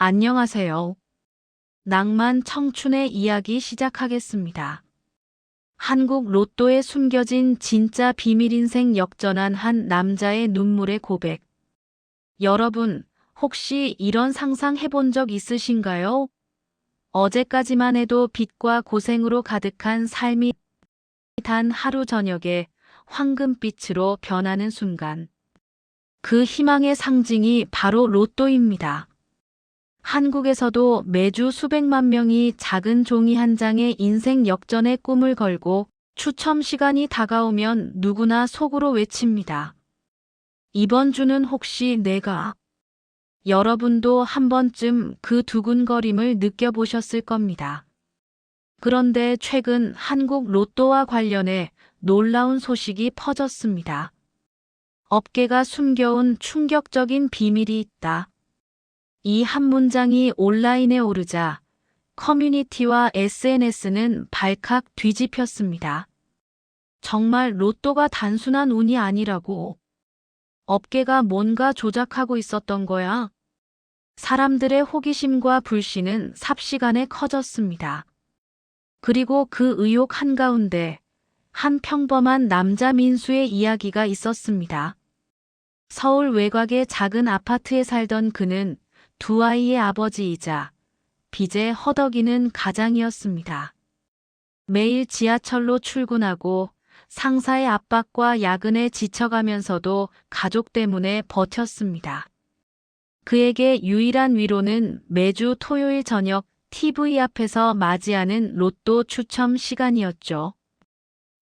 안녕하세요. 낭만 청춘의 이야기 시작하겠습니다. 한국 로또에 숨겨진 진짜 비밀 인생 역전한 한 남자의 눈물의 고백. 여러분, 혹시 이런 상상 해본 적 있으신가요? 어제까지만 해도 빚과 고생으로 가득한 삶이 단 하루 저녁에 황금빛으로 변하는 순간. 그 희망의 상징이 바로 로또입니다. 한국에서도 매주 수백만 명이 작은 종이 한 장의 인생 역전의 꿈을 걸고 추첨 시간이 다가오면 누구나 속으로 외칩니다. 이번 주는 혹시 내가? 여러분도 한 번쯤 그 두근거림을 느껴보셨을 겁니다. 그런데 최근 한국 로또와 관련해 놀라운 소식이 퍼졌습니다. 업계가 숨겨온 충격적인 비밀이 있다. 이 한 문장이 온라인에 오르자 커뮤니티와 SNS는 발칵 뒤집혔습니다. 정말 로또가 단순한 운이 아니라고. 업계가 뭔가 조작하고 있었던 거야. 사람들의 호기심과 불신은 삽시간에 커졌습니다. 그리고 그 의혹 한가운데 한 평범한 남자 민수의 이야기가 있었습니다. 서울 외곽의 작은 아파트에 살던 그는 두 아이의 아버지이자 빚에 허덕이는 가장이었습니다. 매일 지하철로 출근하고 상사의 압박과 야근에 지쳐가면서도 가족 때문에 버텼습니다. 그에게 유일한 위로는 매주 토요일 저녁 TV 앞에서 맞이하는 로또 추첨 시간이었죠.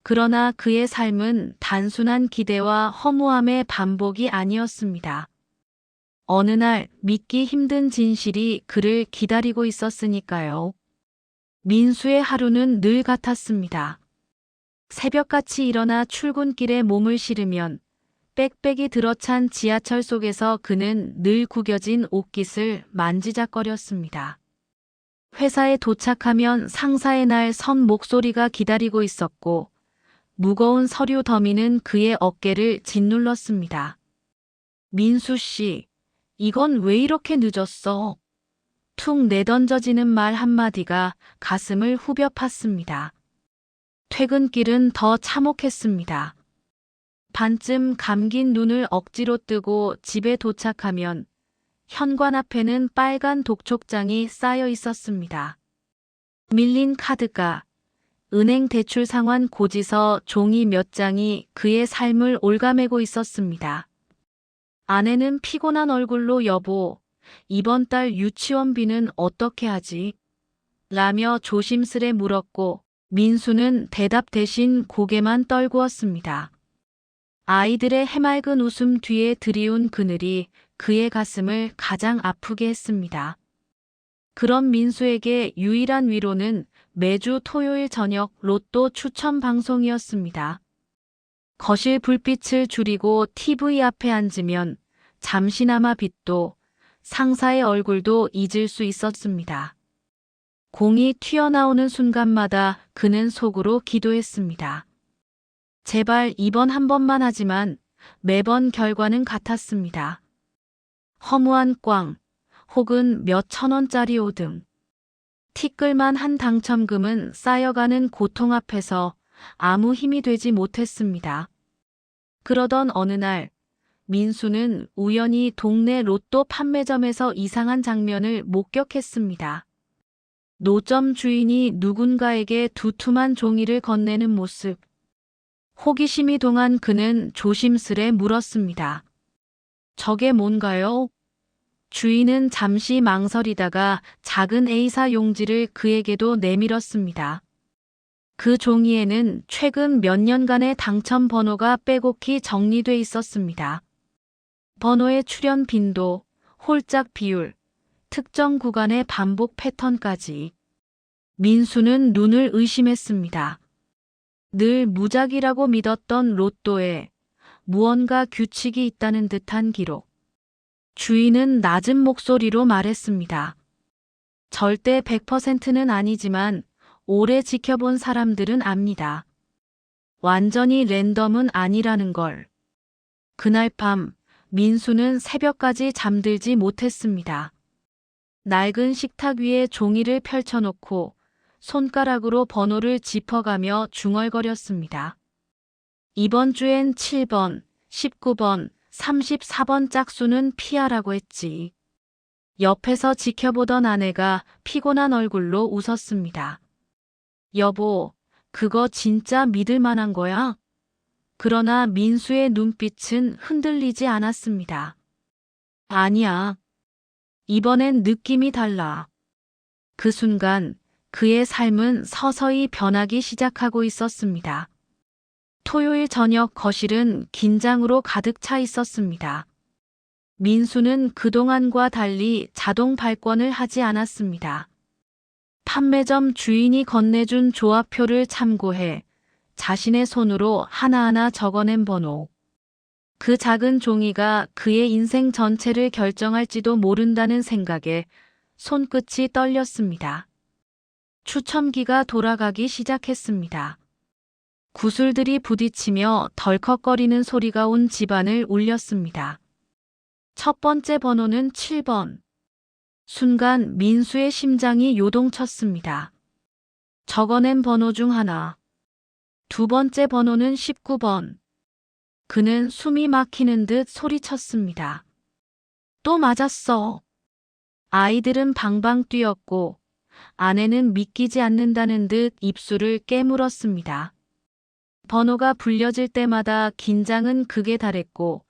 그러나 그의 삶은 단순한 기대와 허무함의 반복이 아니었습니다. 어느 날 믿기 힘든 진실이 그를 기다리고 있었으니까요. 민수의 하루는 늘 같았습니다. 새벽같이 일어나 출근길에 몸을 실으면 빽빽이 들어찬 지하철 속에서 그는 늘 구겨진 옷깃을 만지작거렸습니다. 회사에 도착하면 상사의 날 선 목소리가 기다리고 있었고 무거운 서류 더미는 그의 어깨를 짓눌렀습니다. 민수 씨, 이건 왜 이렇게 늦었어? 툭 내던져지는 말 한마디가 가슴을 후벼 팠습니다. 퇴근길은 더 참혹했습니다. 반쯤 감긴 눈을 억지로 뜨고 집에 도착하면 현관 앞에는 빨간 독촉장이 쌓여 있었습니다. 밀린 카드가, 은행 대출 상환 고지서 종이 몇 장이 그의 삶을 올가매고 있었습니다. 아내는 피곤한 얼굴로 여보, 이번 달 유치원비는 어떻게 하지? 라며 조심스레 물었고 민수는 대답 대신 고개만 떨구었습니다. 아이들의 해맑은 웃음 뒤에 드리운 그늘이 그의 가슴을 가장 아프게 했습니다. 그런 민수에게 유일한 위로는 매주 토요일 저녁 로또 추첨 방송이었습니다. 거실 불빛을 줄이고 TV 앞에 앉으면 잠시나마 빚도 상사의 얼굴도 잊을 수 있었습니다. 공이 튀어나오는 순간마다 그는 속으로 기도했습니다. 제발 이번 한 번만 하지만 매번 결과는 같았습니다. 허무한 꽝 혹은 몇 천 원짜리 오등. 티끌만 한 당첨금은 쌓여가는 고통 앞에서 아무 힘이 되지 못했습니다. 그러던 어느 날 민수는 우연히 동네 로또 판매점에서 이상한 장면을 목격했습니다. 노점 주인이 누군가에게 두툼한 종이를 건네는 모습. 호기심이 동한 그는 조심스레 물었습니다. 저게 뭔가요? 주인은 잠시 망설이다가 작은 A사 용지를 그에게도 내밀었습니다. 그 종이에는 최근 몇 년간의 당첨 번호가 빼곡히 정리돼 있었습니다. 번호의 출현 빈도, 홀짝 비율, 특정 구간의 반복 패턴까지. 민수는 눈을 의심했습니다. 늘 무작위라고 믿었던 로또에 무언가 규칙이 있다는 듯한 기록. 주인은 낮은 목소리로 말했습니다. 절대 100%는 아니지만 오래 지켜본 사람들은 압니다. 완전히 랜덤은 아니라는 걸. 그날 밤 민수는 새벽까지 잠들지 못했습니다. 낡은 식탁 위에 종이를 펼쳐놓고 손가락으로 번호를 짚어가며 중얼거렸습니다. 이번 주엔 7번, 19번, 34번 짝수는 피하라고 했지. 옆에서 지켜보던 아내가 피곤한 얼굴로 웃었습니다. 여보, 그거 진짜 믿을 만한 거야? 그러나 민수의 눈빛은 흔들리지 않았습니다. 아니야. 이번엔 느낌이 달라. 그 순간 그의 삶은 서서히 변하기 시작하고 있었습니다. 토요일 저녁 거실은 긴장으로 가득 차 있었습니다. 민수는 그동안과 달리 자동 발권을 하지 않았습니다. 판매점 주인이 건네준 조합표를 참고해 자신의 손으로 하나하나 적어낸 번호. 그 작은 종이가 그의 인생 전체를 결정할지도 모른다는 생각에 손끝이 떨렸습니다. 추첨기가 돌아가기 시작했습니다. 구슬들이 부딪히며 덜컥거리는 소리가 온 집안을 울렸습니다. 첫 번째 번호는 7번. 순간 민수의 심장이 요동쳤습니다. 적어낸 번호 중 하나. 두 번째 번호는 19번. 그는 숨이 막히는 듯 소리쳤습니다. 또 맞았어. 아이들은 방방 뛰었고 아내는 믿기지 않는다는 듯 입술을 깨물었습니다. 번호가 불려질 때마다 긴장은 극에 달했고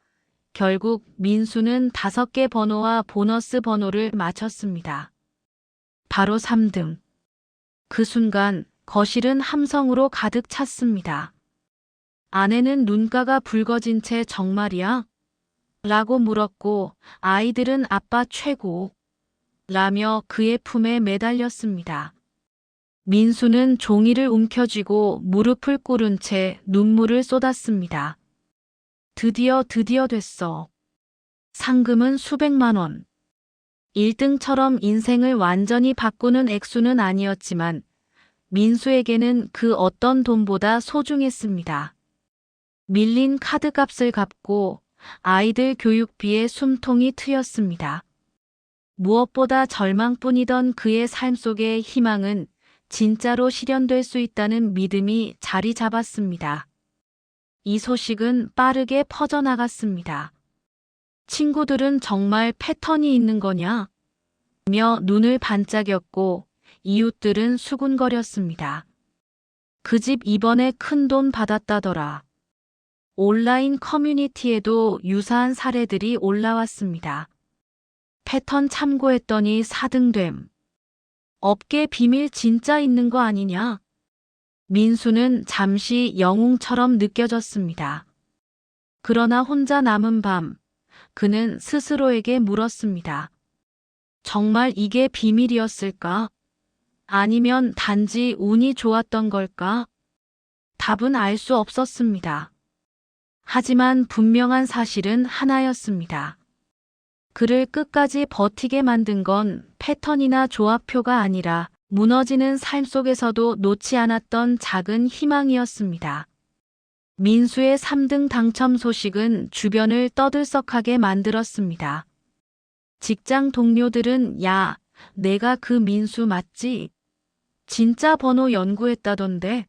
결국 민수는 5개 번호와 보너스 번호를 맞췄습니다. 바로 3등. 그 순간 거실은 함성으로 가득 찼습니다. 아내는 눈가가 붉어진 채 정말이야? 라고 물었고 아이들은 아빠 최고. 라며 그의 품에 매달렸습니다. 민수는 종이를 움켜쥐고 무릎을 꿇은 채 눈물을 쏟았습니다. 드디어 됐어. 상금은 수백만 원. 1등처럼 인생을 완전히 바꾸는 액수는 아니었지만 민수에게는 그 어떤 돈보다 소중했습니다. 밀린 카드값을 갚고 아이들 교육비에 숨통이 트였습니다. 무엇보다 절망뿐이던 그의 삶 속의 희망은 진짜로 실현될 수 있다는 믿음이 자리 잡았습니다. 이 소식은 빠르게 퍼져나갔습니다. 친구들은 정말 패턴이 있는 거냐? 며 눈을 반짝였고 이웃들은 수군거렸습니다. 그 집 이번에 큰돈 받았다더라. 온라인 커뮤니티에도 유사한 사례들이 올라왔습니다. 패턴 참고했더니 4등됨. 업계 비밀 진짜 있는 거 아니냐? 민수는 잠시 영웅처럼 느껴졌습니다. 그러나 혼자 남은 밤, 그는 스스로에게 물었습니다. 정말 이게 비밀이었을까? 아니면 단지 운이 좋았던 걸까? 답은 알 수 없었습니다. 하지만 분명한 사실은 하나였습니다. 그를 끝까지 버티게 만든 건 패턴이나 조합표가 아니라 무너지는 삶 속에서도 놓지 않았던 작은 희망이었습니다. 민수의 3등 당첨 소식은 주변을 떠들썩하게 만들었습니다. 직장 동료들은 야, 내가 그 민수 맞지? 진짜 번호 연구했다던데?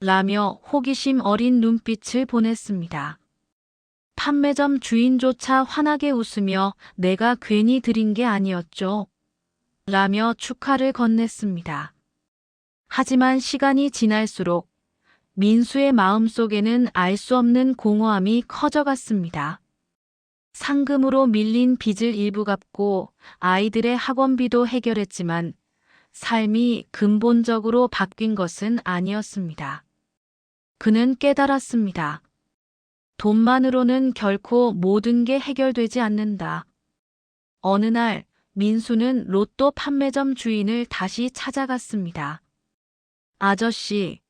라며 호기심 어린 눈빛을 보냈습니다. 판매점 주인조차 환하게 웃으며 내가 괜히 드린 게 아니었죠. 라며 축하를 건넸습니다. 하지만 시간이 지날수록 민수의 마음속에는 알 수 없는 공허함이 커져갔습니다. 상금으로 밀린 빚을 일부 갚고 아이들의 학원비도 해결했지만 삶이 근본적으로 바뀐 것은 아니었습니다. 그는 깨달았습니다. 돈만으로는 결코 모든 게 해결되지 않는다. 어느 날 민수는 로또 판매점 주인을 다시 찾아갔습니다. 아저씨,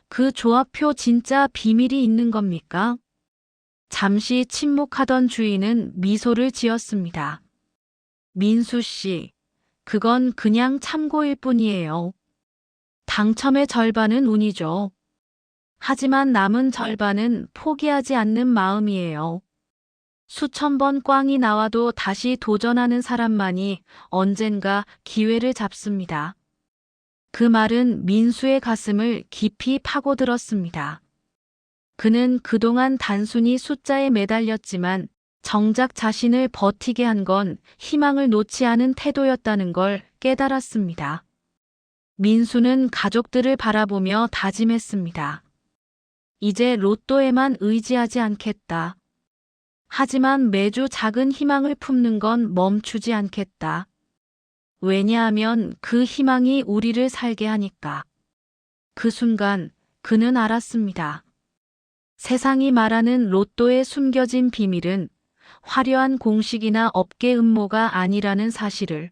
그 조합표 진짜 비밀이 있는 겁니까? 잠시 침묵하던 주인은 미소를 지었습니다. 민수 씨, 그건 그냥 참고일 뿐이에요. 당첨의 절반은 운이죠. 하지만 남은 절반은 포기하지 않는 마음이에요. 수천 번 꽝이 나와도 다시 도전하는 사람만이 언젠가 기회를 잡습니다. 그 말은 민수의 가슴을 깊이 파고들었습니다. 그는 그동안 단순히 숫자에 매달렸지만 정작 자신을 버티게 한 건 희망을 놓지 않은 태도였다는 걸 깨달았습니다. 민수는 가족들을 바라보며 다짐했습니다. 이제 로또에만 의지하지 않겠다. 하지만 매주 작은 희망을 품는 건 멈추지 않겠다. 왜냐하면 그 희망이 우리를 살게 하니까. 그 순간 그는 알았습니다. 세상이 말하는 로또에 숨겨진 비밀은 화려한 공식이나 업계 음모가 아니라는 사실을.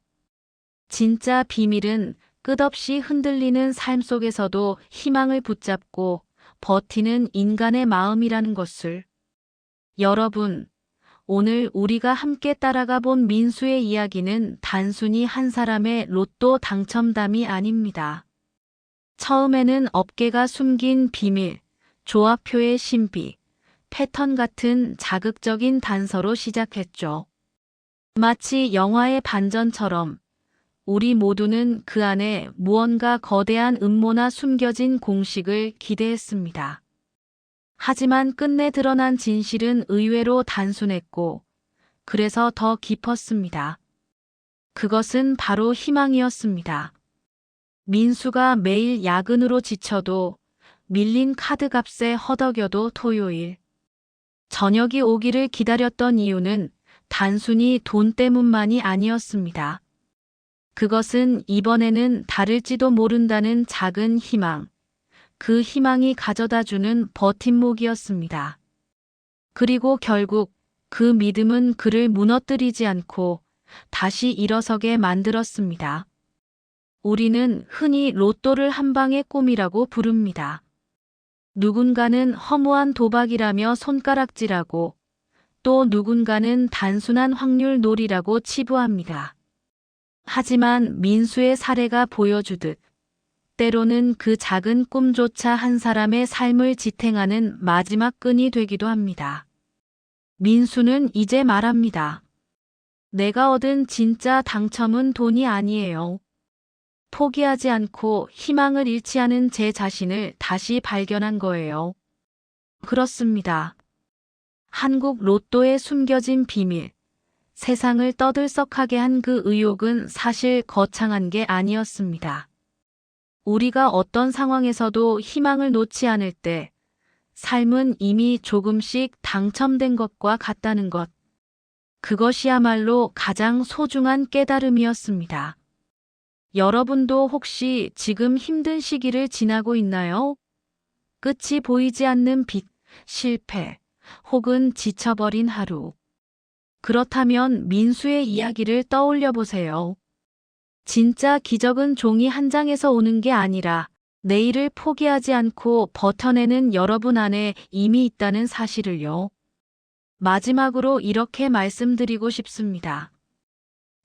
진짜 비밀은 끝없이 흔들리는 삶 속에서도 희망을 붙잡고 버티는 인간의 마음이라는 것을. 여러분, 오늘 우리가 함께 따라가 본 민수의 이야기는 단순히 한 사람의 로또 당첨담이 아닙니다. 처음에는 업계가 숨긴 비밀, 조합표의 신비, 패턴 같은 자극적인 단서로 시작했죠. 마치 영화의 반전처럼 우리 모두는 그 안에 무언가 거대한 음모나 숨겨진 공식을 기대했습니다. 하지만 끝내 드러난 진실은 의외로 단순했고, 그래서 더 깊었습니다. 그것은 바로 희망이었습니다. 민수가 매일 야근으로 지쳐도 밀린 카드값에 허덕여도 토요일 저녁이 오기를 기다렸던 이유는 단순히 돈 때문만이 아니었습니다. 그것은 이번에는 다를지도 모른다는 작은 희망, 그 희망이 가져다주는 버팀목이었습니다. 그리고 결국 그 믿음은 그를 무너뜨리지 않고 다시 일어서게 만들었습니다. 우리는 흔히 로또를 한 방의 꿈이라고 부릅니다. 누군가는 허무한 도박이라며 손가락질하고 또 누군가는 단순한 확률 놀이라고 치부합니다. 하지만 민수의 사례가 보여주듯 때로는 그 작은 꿈조차 한 사람의 삶을 지탱하는 마지막 끈이 되기도 합니다. 민수는 이제 말합니다. 내가 얻은 진짜 당첨은 돈이 아니에요. 포기하지 않고 희망을 잃지 않은 제 자신을 다시 발견한 거예요. 그렇습니다. 한국 로또에 숨겨진 비밀, 세상을 떠들썩하게 한 그 의혹은 사실 거창한 게 아니었습니다. 우리가 어떤 상황에서도 희망을 놓지 않을 때 삶은 이미 조금씩 당첨된 것과 같다는 것. 그것이야말로 가장 소중한 깨달음이었습니다. 여러분도 혹시 지금 힘든 시기를 지나고 있나요? 끝이 보이지 않는 빚, 실패, 혹은 지쳐버린 하루. 그렇다면 민수의 이야기를 떠올려 보세요. 진짜 기적은 종이 한 장에서 오는 게 아니라 내일을 포기하지 않고 버텨내는 여러분 안에 이미 있다는 사실을요. 마지막으로 이렇게 말씀드리고 싶습니다.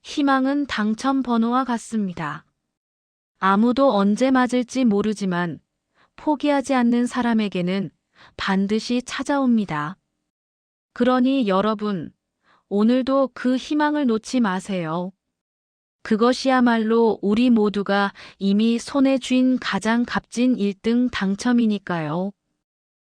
희망은 당첨 번호와 같습니다. 아무도 언제 맞을지 모르지만 포기하지 않는 사람에게는 반드시 찾아옵니다. 그러니 여러분, 오늘도 그 희망을 놓지 마세요. 그것이야말로 우리 모두가 이미 손에 쥔 가장 값진 1등 당첨이니까요.